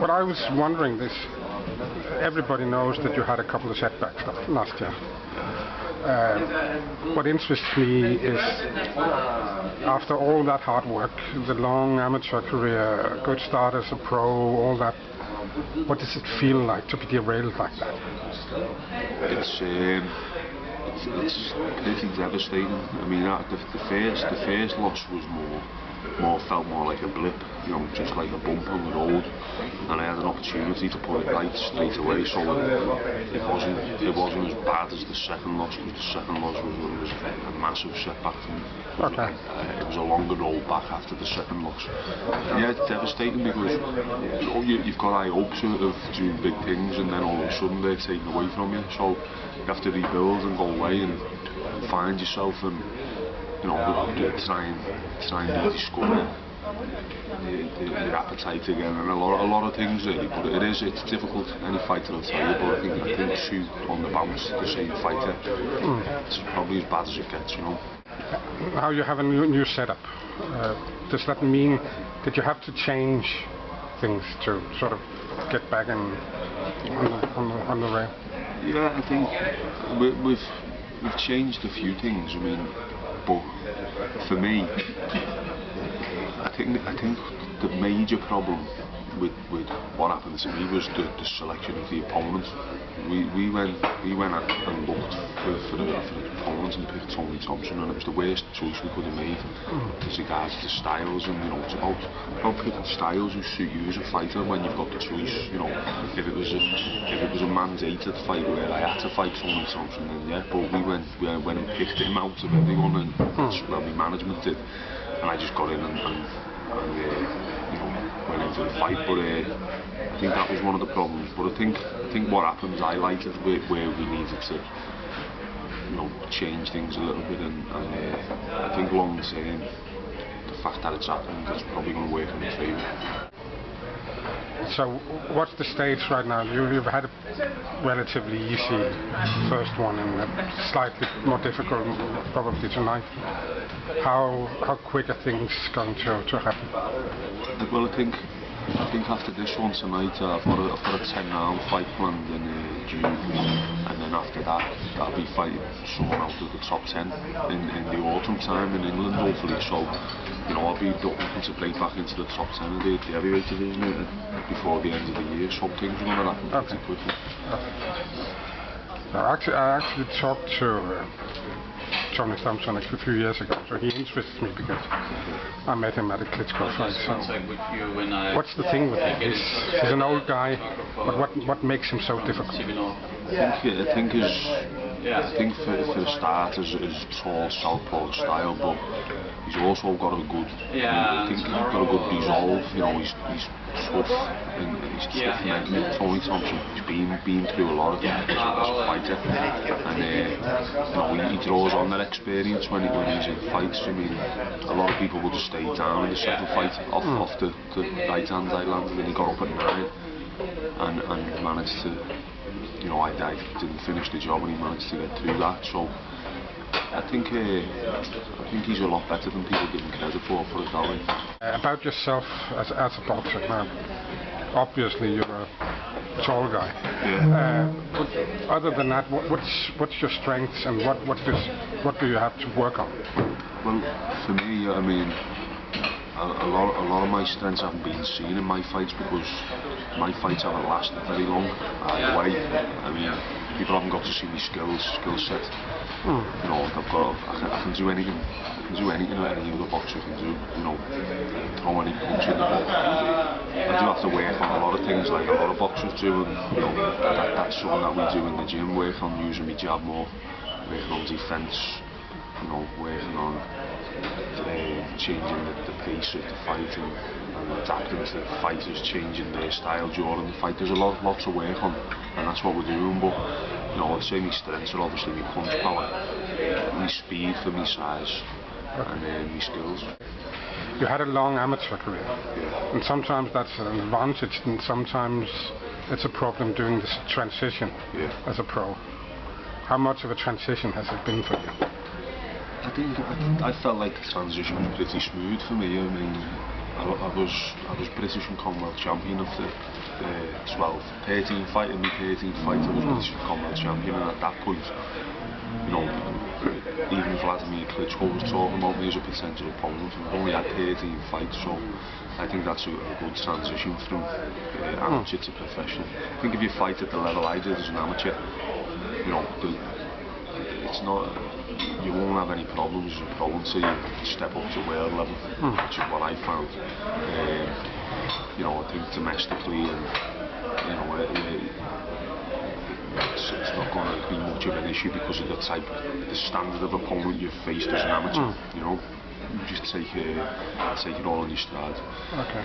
What I was wondering is, everybody knows that you had a couple of setbacks last year. What interests me is, after all that hard work, the long amateur career, good start as a pro, all that, what does it feel like to be derailed like that? It's pretty devastating. I mean, the first loss was felt more like a blip, you know, just like a bump on the road, and I had an opportunity to put it right straight away. So it wasn't as bad as the second loss, because the second loss was a massive setback for me. Okay. It was a longer roll back after the second loss. Yeah, it's devastating because you've got high hopes of doing big things, and then all of a sudden they're taken away from you. So you have to rebuild and go away and find yourself, and you know, try and rediscover your appetite again, and a lot of things really. But it's difficult. Any fighter will tell you, but I think shoot on the bounce, the same fighter. It's probably as bad as it gets, you know. Now you have a new setup. Does that mean that you have to change things to sort of get back on the rail? Yeah, I think we've changed a few things. I mean, but for me, I think the major problem with what happened to me was the selection of the opponent. We went and looked for the opponent and picked Tony Thompson, and it was the worst choice we could have made as regards to styles. And you know, it's about picking styles who suit you as a fighter when you've got the choice. You know, if it was a man's hated fight where I had to fight Tony Thompson, then yeah. But we went and picked him out of everyone, and well, my management did, and I just got in and you know, went into the fight. But I think that was one of the problems. But I think what happened highlighted where we needed to, you know, change things a little bit, and I think long term, the fact that it's happened is probably going to work in our favour. So, what's the stage right now? You've had a relatively easy first one, and slightly more difficult probably tonight. How quick are things going to happen? Well, I think after this one tonight, I've got a 10-round fight planned in June, and then after that, I'll be fighting someone out of the top 10 in the autumn time in England, hopefully. So, you know, I'll be looking to break back into the top 10 of the heavyweight division before the end of the year. So things are going to happen pretty quickly. I actually talked to Tony Thompson a few years ago, so he interests me because I met him at a Klitschko fight. So what's the thing with him? He's an old guy, but what makes him so difficult? I think for a start, his tall southpaw style, but he's also got a good. I think he's got a good resolve. You know, he's tough and he's tough mentally. Tony Thompson, he's been through a lot of things as a fighter, and you know, he draws on that experience when he's in fights. I mean, a lot of people would have stayed down in the second fight off the right hand I landed, and he got up at 9 and managed to. You know, I didn't finish the job, and he managed to get through that. So I think he's a lot better than people give him credit for it that way. About yourself as a boxer, now, obviously you're a tall guy. Yeah. But other than that, what's your strengths, and what do you have to work on? Well, for me, I mean, a lot of my strengths haven't been seen in my fights because my fights haven't lasted very long either way. I mean, people haven't got to see my skill set. You know, I can do anything. I can do anything that any other boxer can do. You know, throw any punch in the ball. I do have to work on a lot of things like a lot of boxers do, and you know, that's something that we do in the gym. Work on using my jab more, working on defence. You know, working on changing the pace of the fight and adapting to fighters changing their style during the fight. There's a lot to work on, and that's what we're doing. But you know, I'd say my strengths are obviously my punch power, my speed for my size, and my skills. You had a long amateur career, and sometimes that's an advantage, and sometimes it's a problem doing this transition as a pro. How much of a transition has it been for you? I felt like the transition was pretty smooth for me. I mean, I was British and Commonwealth champion of the 13 fight, and my 13th fight I was British and Commonwealth champion, and at that point, you know, even Vladimir Klitschko was talking about me as a potential opponent, and I only had 13 fights, so I think that's a good transition from amateur to professional. I think if you fight at the level I did as an amateur, you know, it's not, you won't have any problems as a pro until you step up to world level, which is what I found. You know, I think domestically, and you know, it's not going to be much of an issue because of the standard of opponent you've faced as an amateur. You know, you just take it all on your stride. Okay.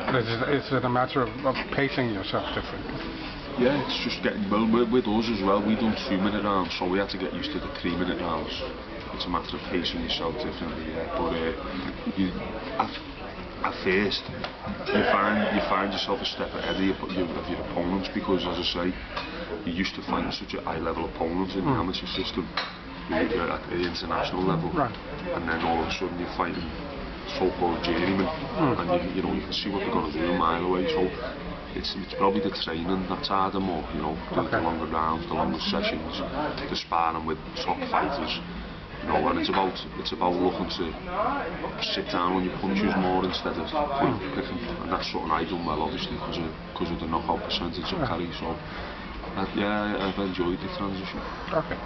But is it a matter of pacing yourself differently? Yeah, it's just getting, well, with us as well, we done 2-minute rounds, so we had to get used to the 3-minute rounds. It's a matter of pacing yourself differently, yeah. But at first, you find yourself a step ahead of your opponents, because, as I say, you're used to finding such a high-level opponent in the amateur system. You're at the international level, right. And then all of a sudden you're fighting so-called journeymen, and you know, you can see what they're going to do a mile away. So it's probably the training that's harder more, you know, the longer rounds, the longer sessions, the sparring with top fighters, you know, and it's about looking to sit down on your punches more instead of point picking, and that's something I done well, obviously, because of the knockout percentage I carry. So yeah, I've enjoyed the transition. Okay.